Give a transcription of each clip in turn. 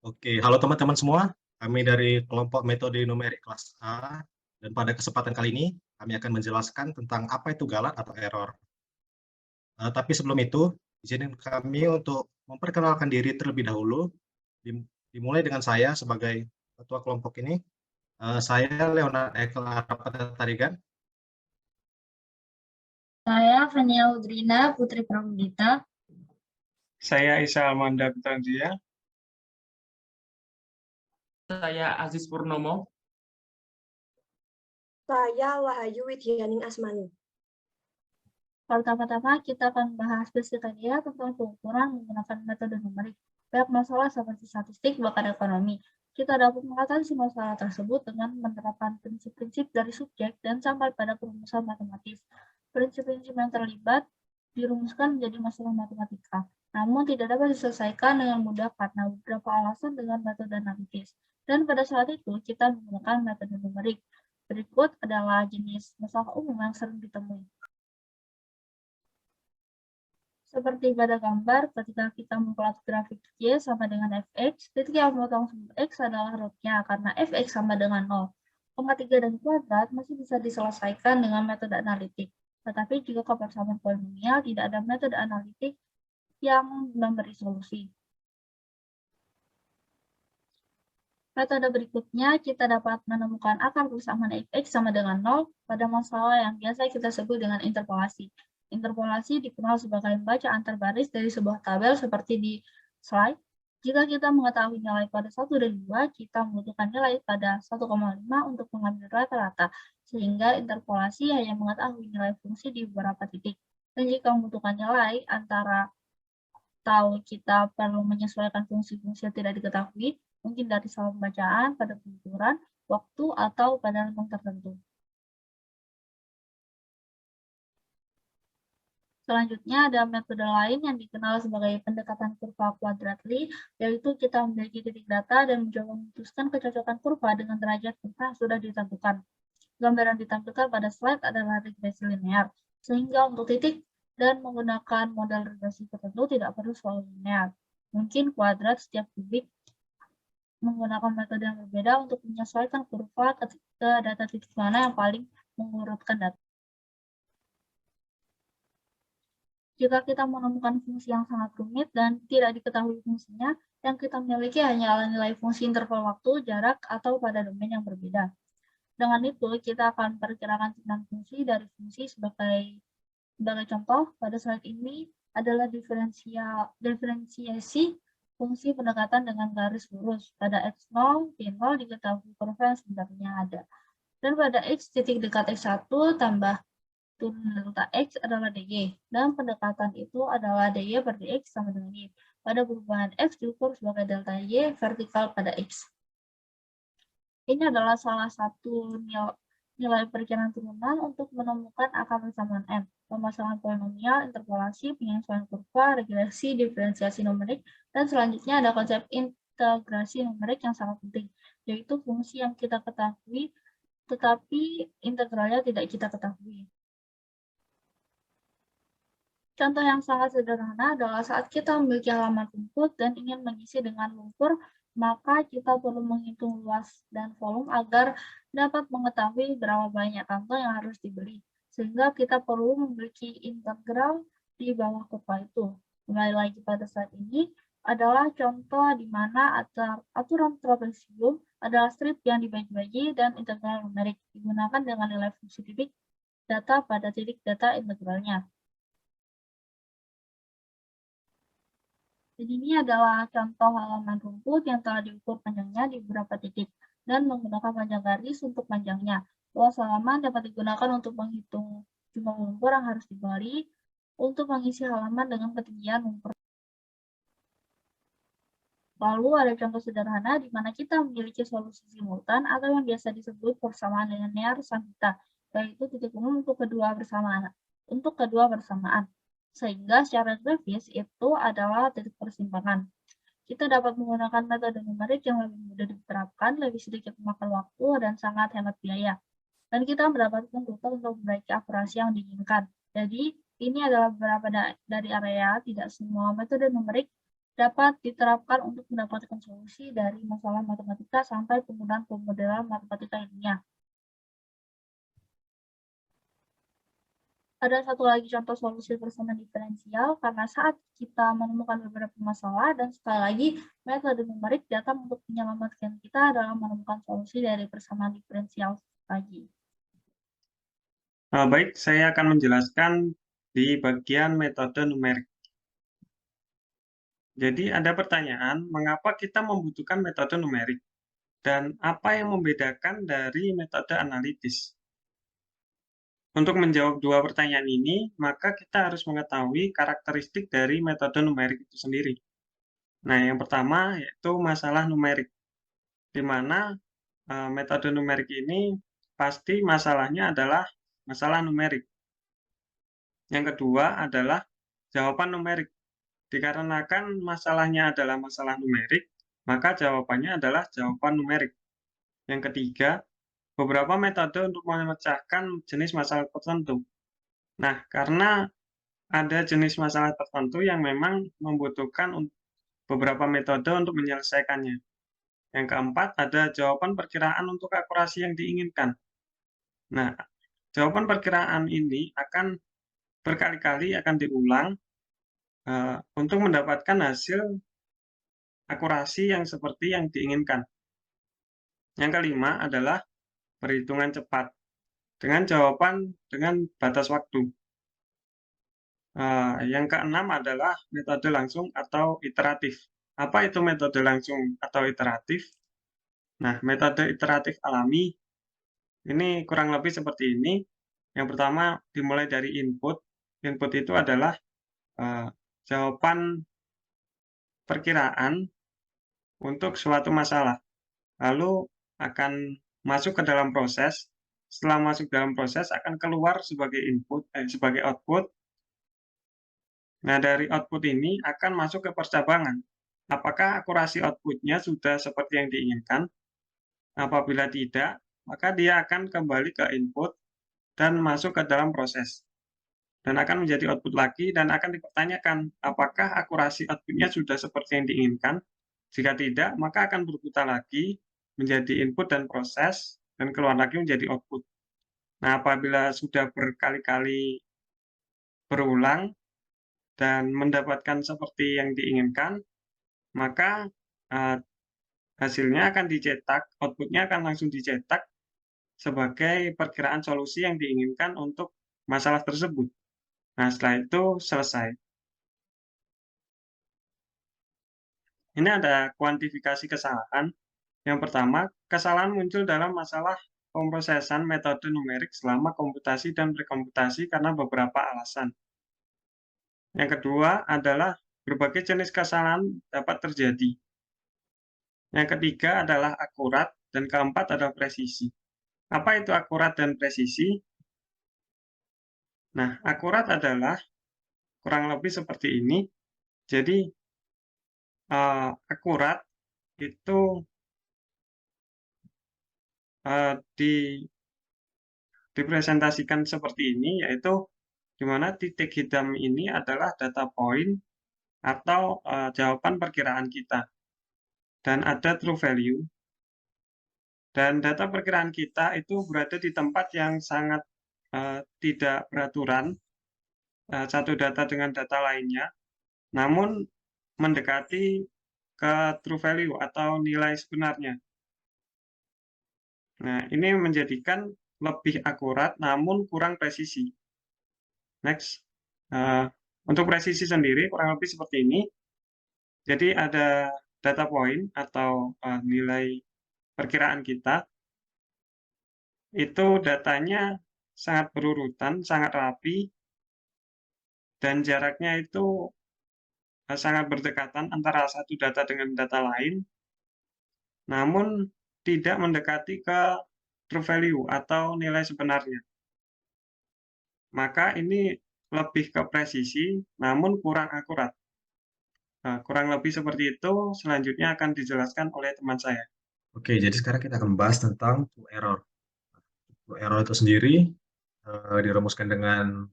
Oke, halo teman-teman semua. Kami dari kelompok metode numerik kelas A, dan pada kesempatan kali ini kami akan menjelaskan tentang apa itu galat atau error. Tapi sebelum itu, izinin kami untuk memperkenalkan diri terlebih dahulu. Dimulai dengan saya sebagai ketua kelompok ini. Saya Leonard Ekel Harapata Tarigan. Saya Fania Udrina Putri Pramudita. Saya Isa Amanda Putandia. Saya Aziz Purnomo. Saya Wahyu Widyaning Asmani. Pertama-tama kita akan bahas kriteria tentang pengukuran menggunakan metode numerik. Banyak masalah seperti statistik bahkan ekonomi. Kita dapat mengatasi masalah tersebut dengan menerapkan prinsip-prinsip dari subjek dan sampai pada perumusan matematis. Prinsip-prinsip yang terlibat dirumuskan menjadi masalah matematika, namun tidak dapat diselesaikan dengan mudah karena beberapa alasan dengan metode analitis. Dan pada saat itu kita menggunakan metode numerik. Berikut adalah jenis masalah umum yang sering ditemui. Seperti pada gambar, ketika kita memplot grafik Y sama dengan Fx, titik yang memotong sumber X adalah rootnya karena Fx sama dengan 0. Pangkat 3 dan kuadrat masih bisa diselesaikan dengan metode analitik. Tetapi jika kebersamaan polinomial, tidak ada metode analitik yang memberi solusi. Metode berikutnya, kita dapat menemukan akar persamaan Fx sama dengan 0 pada masalah yang biasa kita sebut dengan interpolasi. Interpolasi dikenal sebagai membaca antar baris dari sebuah tabel seperti di slide. Jika kita mengetahui nilai pada 1 dan 2, kita membutuhkan nilai pada 1,5 untuk mengambil rata-rata, sehingga interpolasi hanya mengetahui nilai fungsi di beberapa titik. Dan jika membutuhkan nilai antara atau kita perlu menyesuaikan fungsi-fungsi yang tidak diketahui, mungkin dari salah pembacaan, pada pengukuran, waktu, atau pada lembang tertentu. Selanjutnya ada metode lain yang dikenal sebagai pendekatan kurva quadratly, yaitu kita memiliki titik data dan mencoba memutuskan kecocokan kurva dengan derajat kurva yang sudah ditentukan. Gambaran ditampilkan pada slide adalah regresi linear, sehingga untuk titik dan menggunakan model regresi tertentu tidak perlu selalu linear. Mungkin kuadrat setiap kubik menggunakan metode yang berbeda untuk menyesuaikan kurva ke data titik mana yang paling mengurutkan data. Jika kita menemukan fungsi yang sangat rumit dan tidak diketahui fungsinya, yang kita miliki hanyalah nilai fungsi interval waktu, jarak, atau pada domain yang berbeda. Dengan itu, kita akan perkirakan tentang fungsi dari fungsi sebagai contoh, pada slide ini adalah diferensiasi fungsi pendekatan dengan garis lurus. Pada x0, y0 diketahui kurva yang sebenarnya ada. Dan pada x titik dekat x1 tambah turun delta X adalah dy, dan pendekatan itu adalah dy per dx sama dengan y. Pada perubahan X diukur sebagai delta y vertikal pada X. Ini adalah salah satu nilai perkiraan turunan untuk menemukan akar persamaan n. Pemasangan polinomial, interpolasi, penyesuaian kurva, regresi, diferensiasi numerik, dan selanjutnya ada konsep integrasi numerik yang sangat penting, yaitu fungsi yang kita ketahui, tetapi integralnya tidak kita ketahui. Contoh yang sangat sederhana adalah saat kita memiliki halaman rumput dan ingin mengisi dengan lumpur, maka kita perlu menghitung luas dan volume agar dapat mengetahui berapa banyak kantong yang harus dibeli. Sehingga kita perlu memiliki integral di bawah kurva itu. Kembali lagi pada saat ini adalah contoh di mana aturan trapesium adalah strip yang dibagi-bagi dan integral numerik digunakan dengan nilai fungsi titik data pada titik data integralnya. Jadi ini adalah contoh halaman rumput yang telah diukur panjangnya di beberapa titik dan menggunakan panjang garis untuk panjangnya. Luas halaman dapat digunakan untuk menghitung jumlah lumpur yang harus digali untuk mengisi halaman dengan ketinggian lumpur. Lalu ada contoh sederhana di mana kita memiliki solusi simultan atau yang biasa disebut persamaan linear Sanhita, yaitu titik umum untuk kedua bersamaan. Sehingga secara grafis itu adalah titik persimpangan. Kita dapat menggunakan metode numerik yang lebih mudah diterapkan, lebih sedikit memakan waktu, dan sangat hemat biaya. Dan kita mendapatkan rute untuk memperbaiki akurasi yang diinginkan. Jadi, ini adalah beberapa dari area, tidak semua metode numerik dapat diterapkan untuk mendapatkan solusi dari masalah matematika sampai penggunaan pemodelan matematika ilmiah. Ada satu lagi contoh solusi persamaan diferensial, karena saat kita menemukan beberapa masalah, dan sekali lagi, metode numerik datang untuk menyelamatkan kita dalam menemukan solusi dari persamaan diferensial lagi. Baik, saya akan menjelaskan di bagian metode numerik. Jadi ada pertanyaan, mengapa kita membutuhkan metode numerik? Dan apa yang membedakan dari metode analitis? Untuk menjawab dua pertanyaan ini, maka kita harus mengetahui karakteristik dari metode numerik itu sendiri. Nah, yang pertama yaitu masalah numerik, di mana metode numerik ini pasti masalahnya adalah masalah numerik. Yang kedua adalah jawaban numerik. Dikarenakan masalahnya adalah masalah numerik, maka jawabannya adalah jawaban numerik. Yang ketiga, beberapa metode untuk memecahkan jenis masalah tertentu. Nah, karena ada jenis masalah tertentu yang memang membutuhkan beberapa metode untuk menyelesaikannya. Yang keempat, ada jawaban perkiraan untuk akurasi yang diinginkan. Nah, jawaban perkiraan ini akan berkali-kali akan diulang untuk mendapatkan hasil akurasi yang seperti yang diinginkan. Yang kelima adalah perhitungan cepat dengan jawaban dengan batas waktu. Yang keenam adalah metode langsung atau iteratif. Apa itu metode langsung atau iteratif? Nah, metode iteratif alami ini kurang lebih seperti ini. Yang pertama dimulai dari input. Input itu adalah jawaban perkiraan untuk suatu masalah. Lalu akan masuk ke dalam proses. Setelah masuk dalam proses akan keluar sebagai sebagai output. Nah, dari output ini akan masuk ke percabangan. Apakah akurasi outputnya sudah seperti yang diinginkan? Apabila tidak, maka dia akan kembali ke input dan masuk ke dalam proses. Dan akan menjadi output lagi dan akan dipertanyakan apakah akurasi outputnya sudah seperti yang diinginkan. Jika tidak, maka akan berputar lagi menjadi input dan proses dan keluar lagi menjadi output. Nah, apabila sudah berkali-kali berulang dan mendapatkan seperti yang diinginkan, maka hasilnya akan dicetak, outputnya akan langsung dicetak sebagai perkiraan solusi yang diinginkan untuk masalah tersebut. Nah, setelah itu selesai. Ini ada kuantifikasi kesalahan. Yang pertama, kesalahan muncul dalam masalah pemrosesan metode numerik selama komputasi dan prekomputasi karena beberapa alasan. Yang kedua adalah berbagai jenis kesalahan dapat terjadi. Yang ketiga adalah akurat, dan keempat adalah presisi. Apa itu akurat dan presisi? Nah, akurat adalah kurang lebih seperti ini. Jadi, akurat itu dipresentasikan seperti ini, yaitu di mana titik hitam ini adalah data point atau jawaban perkiraan kita. Dan ada true value. Dan data perkiraan kita itu berada di tempat yang sangat tidak beraturan, satu data dengan data lainnya, namun mendekati ke true value atau nilai sebenarnya. Nah, ini menjadikan lebih akurat namun kurang presisi. Next. Untuk presisi sendiri kurang lebih seperti ini. Jadi ada data point atau nilai perkiraan kita. Itu datanya sangat berurutan, sangat rapi, dan jaraknya itu sangat berdekatan antara satu data dengan data lain, namun tidak mendekati ke true value atau nilai sebenarnya. Maka ini lebih ke presisi, namun kurang akurat. Nah, kurang lebih seperti itu, selanjutnya akan dijelaskan oleh teman saya. Oke, jadi sekarang kita akan membahas tentang true error. True error itu sendiri dirumuskan dengan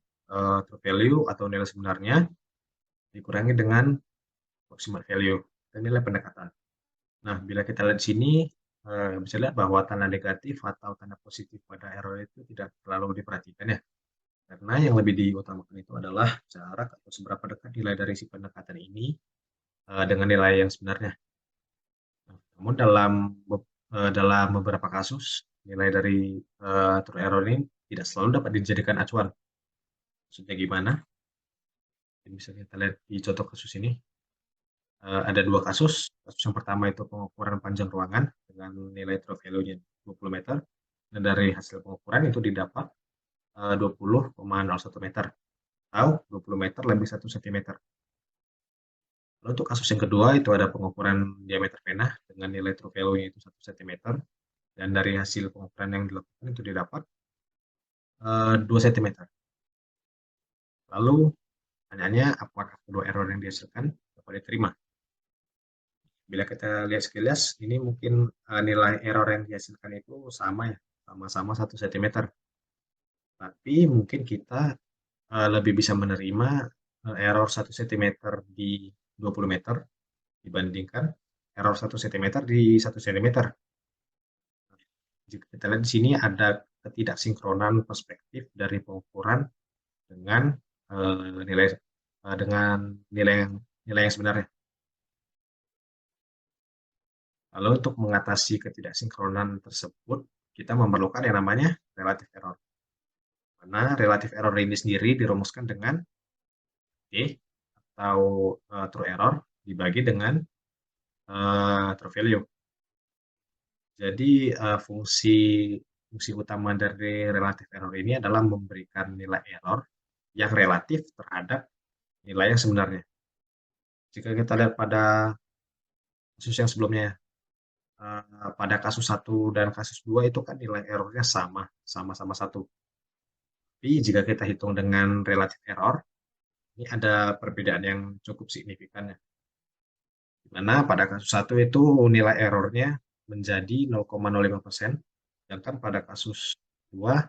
true value atau nilai sebenarnya dikurangi dengan approximate value, dan nilai pendekatan. Nah, bila kita lihat di sini, bisa lihat bahwa tanda negatif atau tanda positif pada error itu tidak terlalu diperhatikan ya. Karena yang lebih diutamakan itu adalah jarak atau seberapa dekat nilai dari si pendekatan ini dengan nilai yang sebenarnya. Nah, namun dalam beberapa kasus, nilai dari true error ini tidak selalu dapat dijadikan acuan. Maksudnya gimana? Ini bisa kita lihat di contoh kasus ini. Ada dua kasus. Kasus yang pertama itu pengukuran panjang ruangan dengan nilai true value-nya 20 meter. Dan dari hasil pengukuran itu didapat 20,01 meter atau 20 meter lebih 1 cm. Lalu untuk kasus yang kedua itu ada pengukuran diameter pena dengan nilai true value-nya itu 1 cm. Dan dari hasil pengukuran yang dilakukan itu didapat 2 cm. Lalu pertanyaannya, apakah kedua error yang dihasilkan dapat diterima? Bila kita lihat sekilas, ini mungkin nilai error yang dihasilkan itu sama ya, sama-sama 1 cm. Tapi mungkin kita lebih bisa menerima error 1 cm di 20 meter dibandingkan error 1 cm di 1 cm. Jika kita lihat di sini ada ketidaksinkronan perspektif dari pengukuran dengan nilai yang sebenarnya. Lalu untuk mengatasi ketidaksinkronan tersebut, kita memerlukan yang namanya relative error. Karena relative error ini sendiri dirumuskan dengan T atau true error dibagi dengan true value. Jadi fungsi utama dari relative error ini adalah memberikan nilai error yang relatif terhadap nilai yang sebenarnya. Jika kita lihat pada kasus yang sebelumnya, pada kasus 1 dan kasus 2 itu kan nilai errornya sama-sama 1. Tapi jika kita hitung dengan relative error, ini ada perbedaan yang cukup signifikan ya. Di mana pada kasus 1 itu nilai errornya menjadi 0,05%, sedangkan pada kasus 2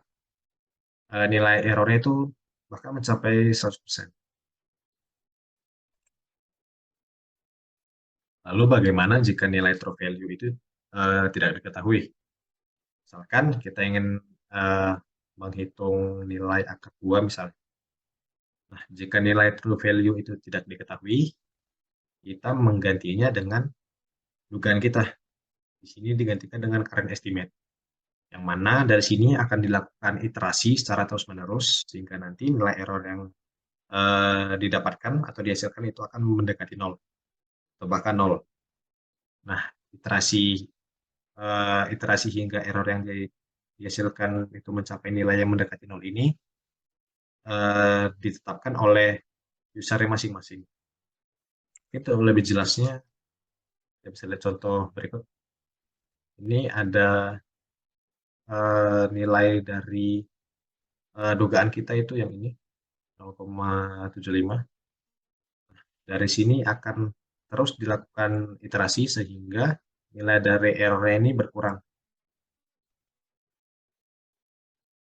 nilai errornya itu bahkan mencapai 100%. Lalu bagaimana jika nilai true value itu tidak diketahui? Misalkan kita ingin menghitung nilai akar 2 misalnya. Nah, jika nilai true value itu tidak diketahui, kita menggantinya dengan dugaan kita. Di sini digantikan dengan current estimate. Yang mana dari sini akan dilakukan iterasi secara terus-menerus, sehingga nanti nilai error yang didapatkan atau dihasilkan itu akan mendekati 0. Atau bahkan 0. Nah, iterasi hingga error yang dihasilkan itu mencapai nilai yang mendekati 0 ini ditetapkan oleh user masing-masing. Itu lebih jelasnya, kita bisa lihat contoh berikut. Ini ada nilai dari dugaan kita itu yang ini, 0,75. Dari sini akan terus dilakukan iterasi sehingga nilai dari error ini berkurang.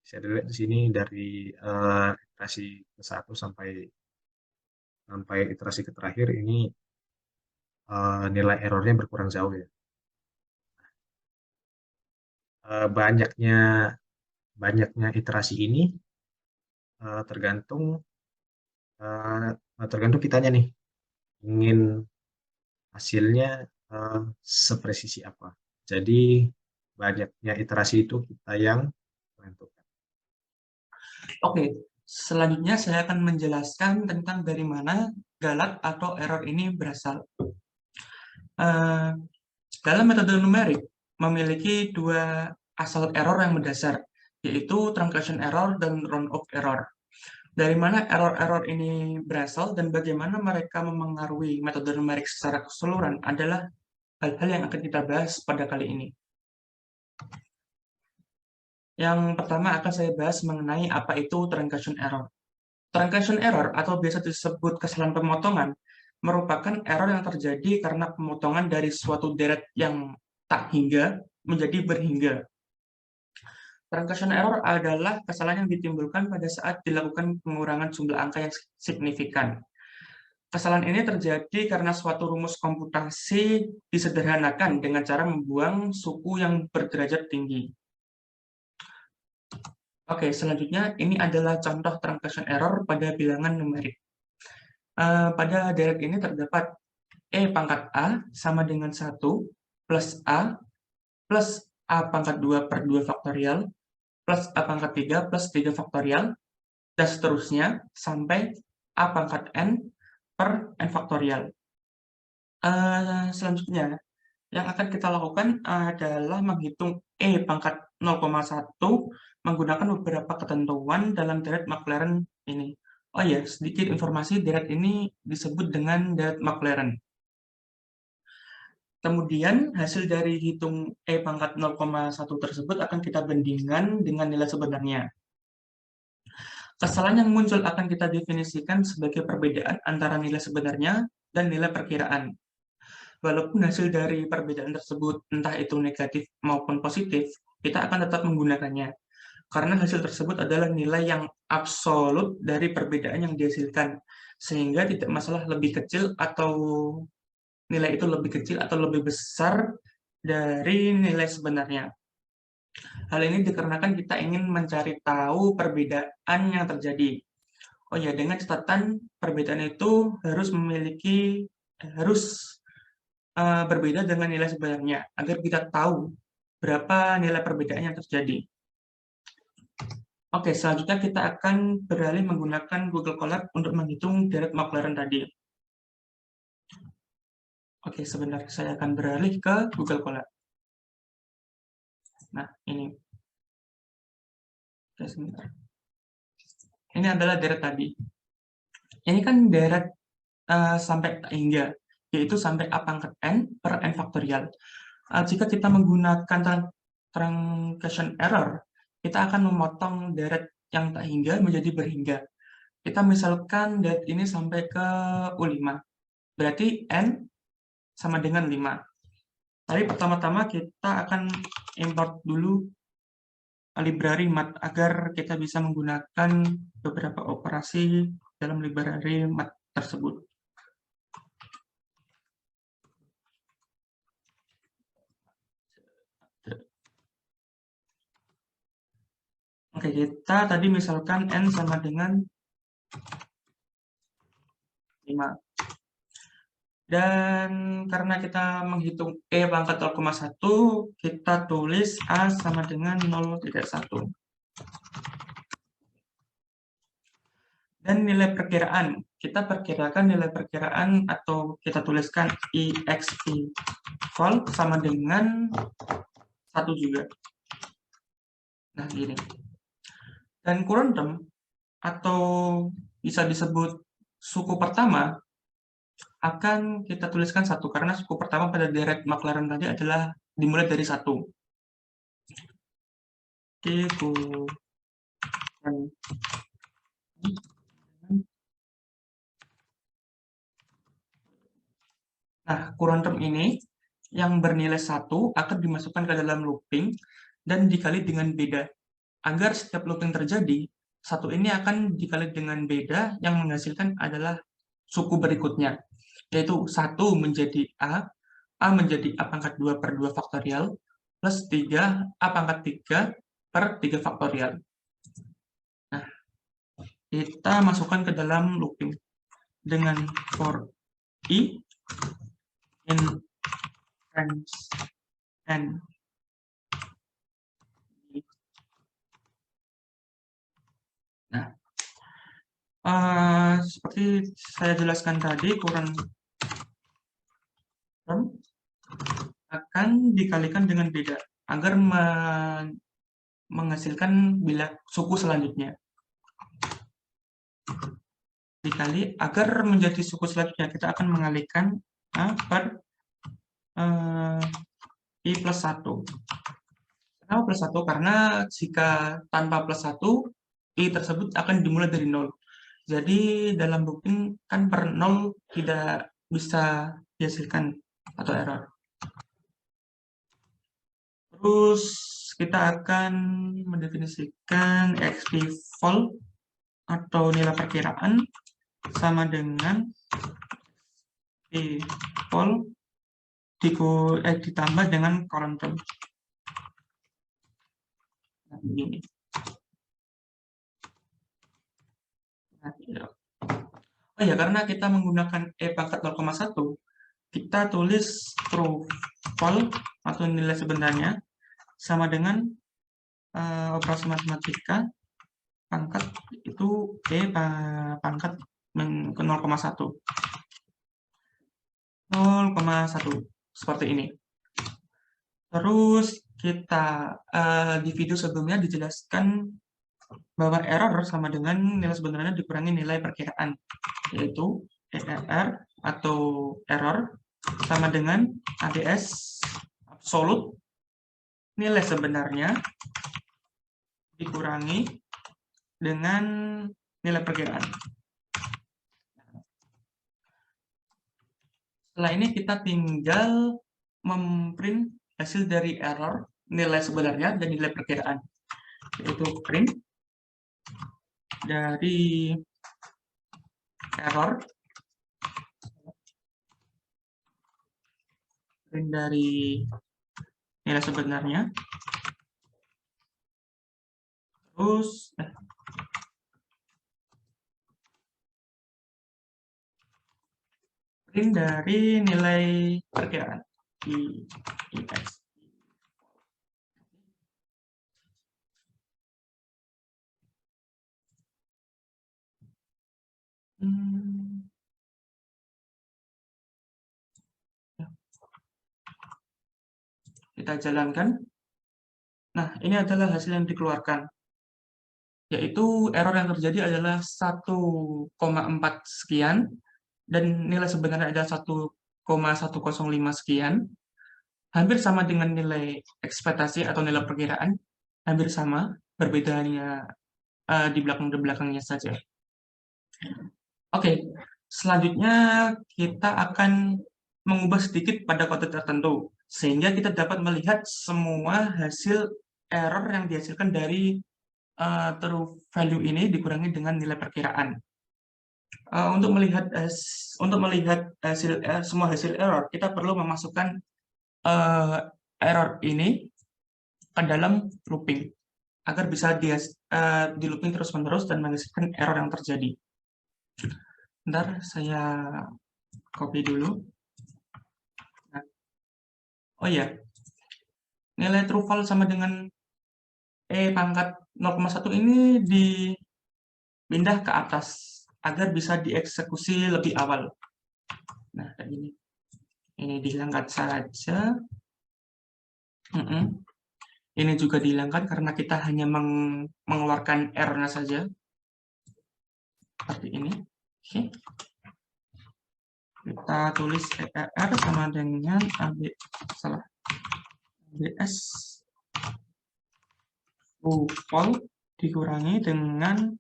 Bisa dilihat di sini dari iterasi ke-1 sampai iterasi ke terakhir ini nilai errornya berkurang jauh ya. Banyaknya iterasi ini tergantung kitanya nih, ingin hasilnya sepresisi apa. Jadi banyaknya iterasi itu kita yang menentukan. Oke, selanjutnya saya akan menjelaskan tentang dari mana galat atau error ini berasal. Dalam metode numerik memiliki dua asal error yang mendasar, yaitu truncation error dan round-off error. Dari mana error-error ini berasal dan bagaimana mereka memengaruhi metode numerik secara keseluruhan adalah hal-hal yang akan kita bahas pada kali ini. Yang pertama akan saya bahas mengenai apa itu truncation error. Truncation error atau biasa disebut kesalahan pemotongan merupakan error yang terjadi karena pemotongan dari suatu deret yang tak hingga menjadi berhingga. Truncation error adalah kesalahan yang ditimbulkan pada saat dilakukan pengurangan jumlah angka yang signifikan. Kesalahan ini terjadi karena suatu rumus komputasi disederhanakan dengan cara membuang suku yang berderajat tinggi. Oke, selanjutnya ini adalah contoh truncation error pada bilangan numerik. Pada deret ini terdapat E pangkat A sama dengan 1 plus A plus A pangkat 2 per 2 faktorial plus A pangkat 3 plus 3 faktorial, dan seterusnya sampai A pangkat N per N faktorial. Selanjutnya, yang akan kita lakukan adalah menghitung E pangkat 0,1 menggunakan beberapa ketentuan dalam deret Maclaurin ini. Oh ya, sedikit informasi, deret ini disebut dengan deret Maclaurin. Kemudian, hasil dari hitung E pangkat 0,1 tersebut akan kita bandingkan dengan nilai sebenarnya. Kesalahan yang muncul akan kita definisikan sebagai perbedaan antara nilai sebenarnya dan nilai perkiraan. Walaupun hasil dari perbedaan tersebut entah itu negatif maupun positif, kita akan tetap menggunakannya. Karena hasil tersebut adalah nilai yang absolut dari perbedaan yang dihasilkan, sehingga tidak masalah lebih kecil atau nilai itu lebih kecil atau lebih besar dari nilai sebenarnya. Hal ini dikarenakan kita ingin mencari tahu perbedaan yang terjadi. Oh ya, dengan catatan perbedaan itu harus berbeda dengan nilai sebenarnya, agar kita tahu berapa nilai perbedaan yang terjadi. Oke, selanjutnya kita akan beralih menggunakan Google Colab untuk menghitung deret Maclaurin tadi. Oke, sebentar, saya akan beralih ke Google Colab. Nah, ini. Oke, sebentar. Ini adalah deret tadi. Ini kan deret sampai tak hingga, yaitu sampai A pangkat N per N faktorial. Jika kita menggunakan truncation error, kita akan memotong deret yang tak hingga menjadi berhingga. Kita misalkan deret ini sampai ke U5. Berarti N sama dengan 5. Tapi pertama-tama kita akan import dulu library math agar kita bisa menggunakan beberapa operasi dalam library math tersebut. Oke, kita tadi misalkan N sama dengan 5. Dan karena kita menghitung E pangkat 0,1, kita tulis A sama dengan 0,1. Dan nilai perkiraan, kita perkirakan nilai perkiraan atau kita tuliskan EXP vol sama dengan 1 juga. Nah, gini. Dan current term atau bisa disebut suku pertama akan kita tuliskan 1 karena suku pertama pada deret Maclaurin tadi adalah dimulai dari 1. Nah, current term ini yang bernilai 1 akan dimasukkan ke dalam looping dan dikali dengan beda. Agar setiap looping terjadi, 1 ini akan dikali dengan beda yang menghasilkan adalah suku berikutnya, yaitu 1 menjadi A menjadi A pangkat 2 per 2 faktorial, plus 3 A pangkat 3 per 3 faktorial. Nah, kita masukkan ke dalam looping dengan for I in range N. Nah, seperti saya jelaskan tadi, current term akan dikalikan dengan beda agar menghasilkan bila suku selanjutnya. Dikali agar menjadi suku selanjutnya, kita akan mengalikan A per I plus 1. Kenapa plus 1? Karena jika tanpa plus 1, I tersebut akan dimulai dari 0. Jadi dalam looping kan per 0 tidak bisa dihasilkan atau error. Terus kita akan mendefinisikan XP vol atau nilai perkiraan sama dengan people ditambah dengan colon term. Nah, begini. Oh ya, karena kita menggunakan E pangkat 0,1, kita tulis true false atau nilai sebenarnya sama dengan operasi matematika pangkat itu E pangkat ke 0,1. 0,1 seperti ini. Terus kita di video sebelumnya dijelaskan bahwa error sama dengan nilai sebenarnya dikurangi nilai perkiraan, yaitu ERR atau error sama dengan ADS absolute nilai sebenarnya dikurangi dengan nilai perkiraan. Setelah ini kita tinggal memprint hasil dari error, nilai sebenarnya, dan nilai perkiraan. Yaitu print dari error, print dari nilai sebenarnya, terus print dari nilai perkiraan di IX. Kita jalankan. Nah, ini adalah hasil yang dikeluarkan. Yaitu error yang terjadi adalah 1,4 sekian, dan nilai sebenarnya adalah 1,105 sekian. Hampir sama dengan nilai ekspektasi atau nilai perkiraan, hampir sama, berbedanya di belakangnya saja. Oke, selanjutnya kita akan mengubah sedikit pada kode tertentu, sehingga kita dapat melihat semua hasil error yang dihasilkan dari true value ini dikurangi dengan nilai perkiraan. Untuk melihat semua hasil error, kita perlu memasukkan error ini ke dalam looping agar bisa di looping terus-menerus dan menghasilkan error yang terjadi. Bentar, saya copy dulu. Nah. Oh iya, nilai true false sama dengan E pangkat 0,1 ini dipindah ke atas agar bisa dieksekusi lebih awal. Nah, kayak gini. Ini dihilangkan saja. Ini juga dihilangkan karena kita hanya mengeluarkan error-nya saja. Seperti ini. Oke. Kita tulis ERR sama dengan ABS true false dikurangi dengan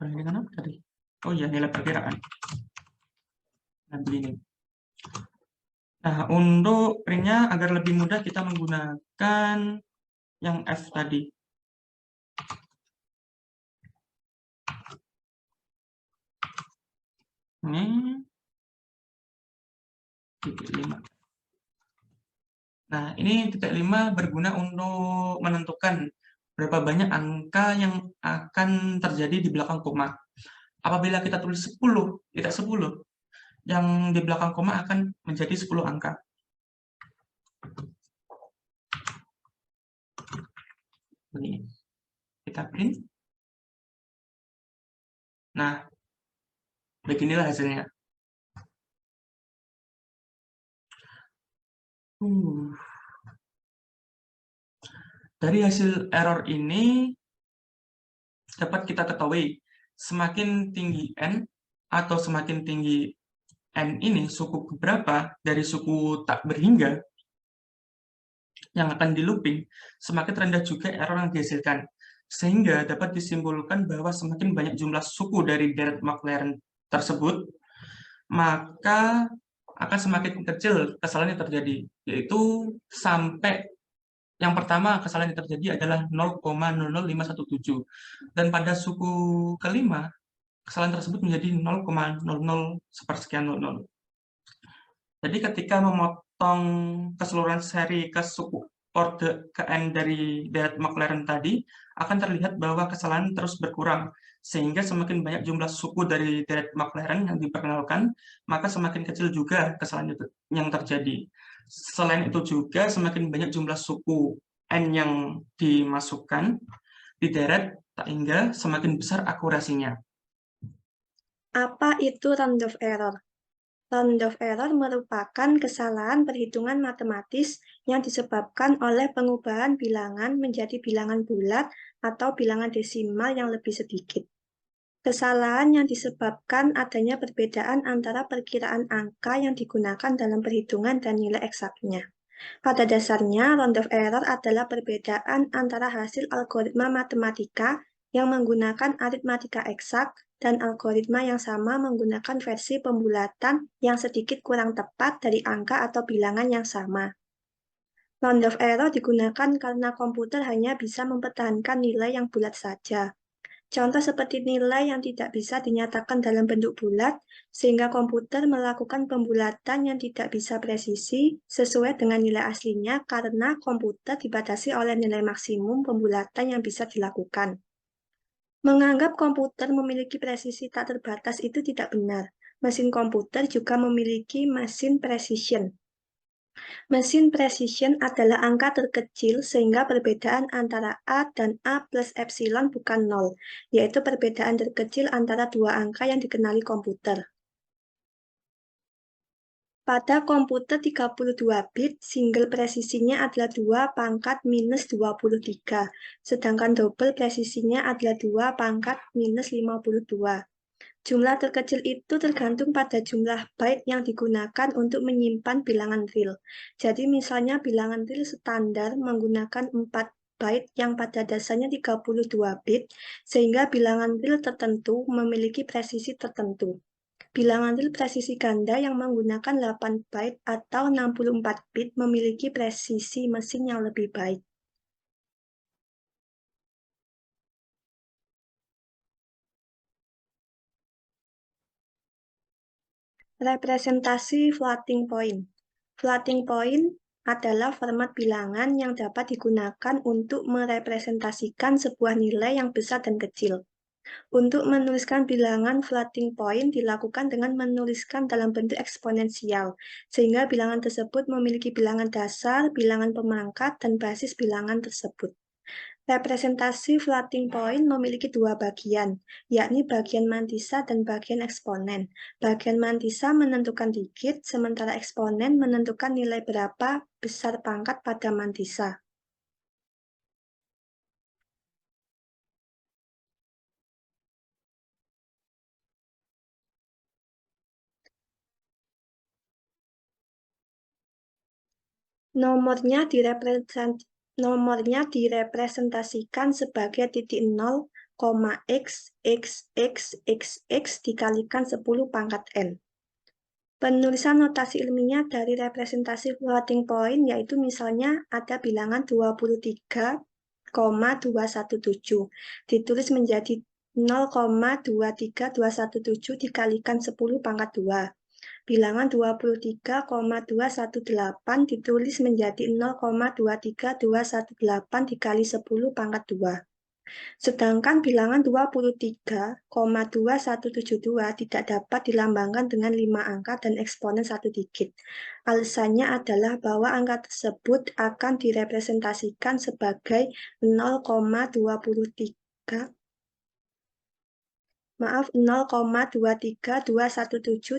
apa tadi? Oh iya, nilai perkiraan. Nah, begini. Nah, untuk printnya agar lebih mudah kita menggunakan yang F tadi. Ini titik 5. Nah, ini titik 5 berguna untuk menentukan berapa banyak angka yang akan terjadi di belakang koma. Apabila kita tulis 10, tidak 10, yang di belakang koma akan menjadi 10 angka. Begini. Kita print. Nah, beginilah hasilnya. Dari hasil error ini dapat kita ketahui semakin tinggi n atau semakin tinggi n ini suku keberapa dari suku tak berhingga yang akan di looping, semakin rendah juga error yang dihasilkan. Sehingga dapat disimpulkan bahwa semakin banyak jumlah suku dari deret Maclaurin tersebut, maka akan semakin kecil kesalahan yang terjadi, yaitu sampai Yang pertama, kesalahan yang terjadi adalah 0,00517. Dan pada suku kelima, kesalahan tersebut menjadi 0,00 sepersekian 00. Jadi ketika memotong keseluruhan seri ke suku orde ke N dari deret Maclaurin tadi, akan terlihat bahwa kesalahan terus berkurang, sehingga semakin banyak jumlah suku dari deret Maclaurin yang diperkenalkan, maka semakin kecil juga kesalahan yang terjadi. Selain itu juga semakin banyak jumlah suku N yang dimasukkan di deret, sehingga semakin besar akurasinya. Apa itu round-off error? Round-off error merupakan kesalahan perhitungan matematis yang disebabkan oleh pengubahan bilangan menjadi bilangan bulat atau bilangan desimal yang lebih sedikit. Kesalahan yang disebabkan adanya perbedaan antara perkiraan angka yang digunakan dalam perhitungan dan nilai eksaknya. Pada dasarnya, round-off error adalah perbedaan antara hasil algoritma matematika yang menggunakan aritmatika eksak dan algoritma yang sama menggunakan versi pembulatan yang sedikit kurang tepat dari angka atau bilangan yang sama. Round-off error digunakan karena komputer hanya bisa mempertahankan nilai yang bulat saja. Contoh seperti nilai yang tidak bisa dinyatakan dalam bentuk bulat, sehingga komputer melakukan pembulatan yang tidak bisa presisi sesuai dengan nilai aslinya karena komputer dibatasi oleh nilai maksimum pembulatan yang bisa dilakukan. Menganggap komputer memiliki presisi tak terbatas itu tidak benar. Mesin komputer juga memiliki mesin precision. Mesin precision adalah angka terkecil sehingga perbedaan antara A dan A plus epsilon bukan 0, yaitu perbedaan terkecil antara dua angka yang dikenali komputer. Pada komputer 32 bit, single presisinya adalah 2 pangkat minus 23, sedangkan double presisinya adalah 2 pangkat minus 52. Jumlah terkecil itu tergantung pada jumlah byte yang digunakan untuk menyimpan bilangan real. Jadi misalnya bilangan real standar menggunakan 4 byte yang pada dasarnya 32 bit, sehingga bilangan real tertentu memiliki presisi tertentu. Bilangan real presisi ganda yang menggunakan 8 byte atau 64 bit memiliki presisi mesin yang lebih baik. Representasi floating point. Floating point adalah format bilangan yang dapat digunakan untuk merepresentasikan sebuah nilai yang besar dan kecil. Untuk menuliskan bilangan floating point dilakukan dengan menuliskan dalam bentuk eksponensial, sehingga bilangan tersebut memiliki bilangan dasar, bilangan pemangkat, dan basis bilangan tersebut. Representasi floating point memiliki dua bagian, yakni bagian mantisa dan bagian eksponen. Bagian mantisa menentukan digit, sementara eksponen menentukan nilai berapa besar pangkat pada mantisa. Nomornya direpresentasikan sebagai titik 0, x, x, x, x, x dikalikan 10 pangkat n. Penulisan notasi ilmiah dari representasi floating point yaitu misalnya ada bilangan 23,217 ditulis menjadi 0,23217 dikalikan 10 pangkat 2. Bilangan 23,218 ditulis menjadi 0,23218 dikali 10 pangkat 2. Sedangkan bilangan 23,2172 tidak dapat dilambangkan dengan 5 angka dan eksponen 1 digit. Alasannya adalah bahwa angka tersebut akan direpresentasikan sebagai 0,23217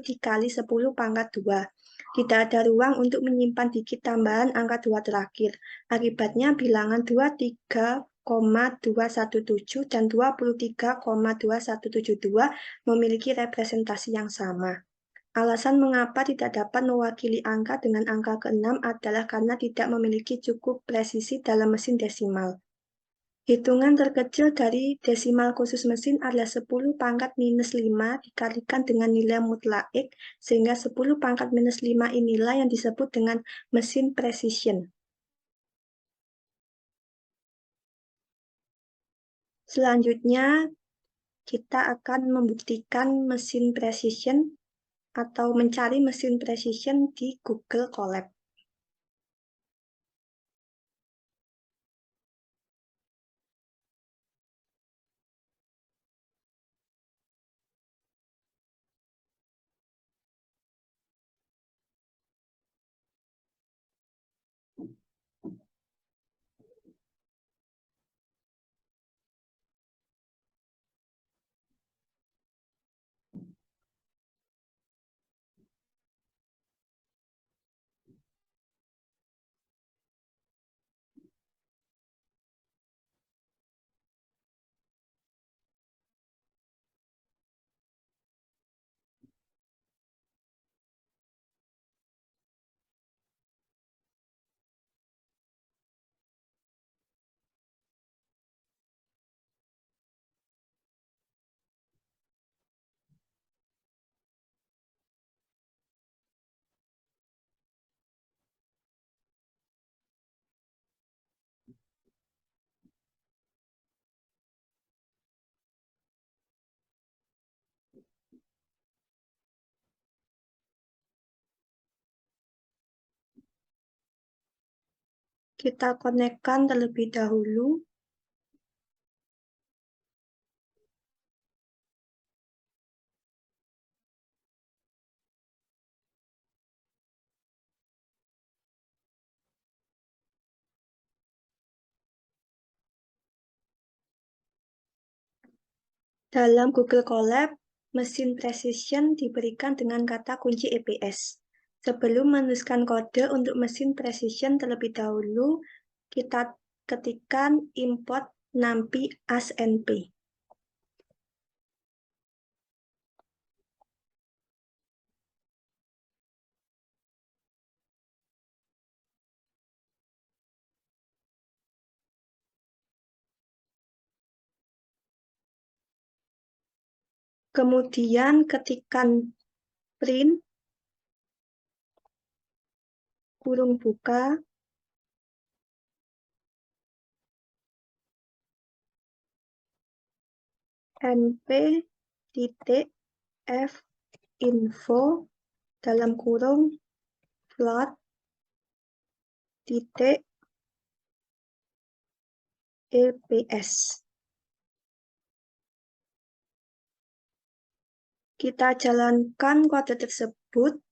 dikali 10 pangkat 2. Tidak ada ruang untuk menyimpan digit tambahan angka 2 terakhir. Akibatnya bilangan 23,217 dan 23,2172 memiliki representasi yang sama. Alasan mengapa tidak dapat mewakili angka dengan angka ke-6 adalah karena tidak memiliki cukup presisi dalam mesin desimal. Hitungan terkecil dari desimal khusus mesin adalah 10 pangkat minus 5 dikalikan dengan nilai mutlak X, sehingga 10 pangkat minus 5 inilah yang disebut dengan mesin precision. Selanjutnya, kita akan membuktikan mesin precision atau mencari mesin precision di Google Colab. Kita konekkan terlebih dahulu. Dalam Google Colab, mesin precision diberikan dengan kata kunci EPS. Sebelum menuliskan kode untuk mesin precision terlebih dahulu, kita ketikkan import numpy as np. Kemudian ketikkan print kurung buka np.f info dalam kurung float .eps. Kita jalankan kode tersebut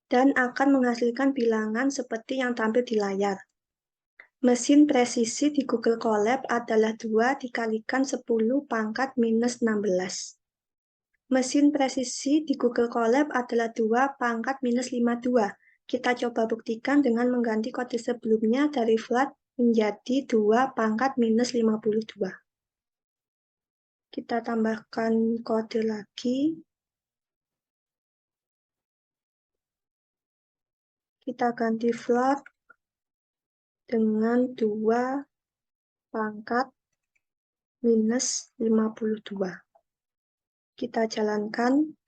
dan akan menghasilkan bilangan seperti yang tampil di layar. Mesin presisi di Google Colab adalah 2 dikalikan 10 pangkat minus 16. Mesin presisi di Google Colab adalah 2 pangkat minus 52. Kita coba buktikan dengan mengganti kode sebelumnya dari flat menjadi 2 pangkat minus 52. Kita tambahkan kode lagi. Kita ganti float dengan 2 pangkat minus 52. Kita jalankan.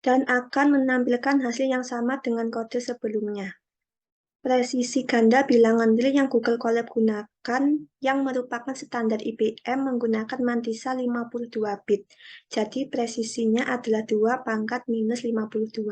Dan akan menampilkan hasil yang sama dengan kode sebelumnya. Presisi ganda bilangan real yang Google Colab gunakan yang merupakan standar IBM menggunakan mantisa 52 bit. Jadi presisinya adalah 2 pangkat minus 52.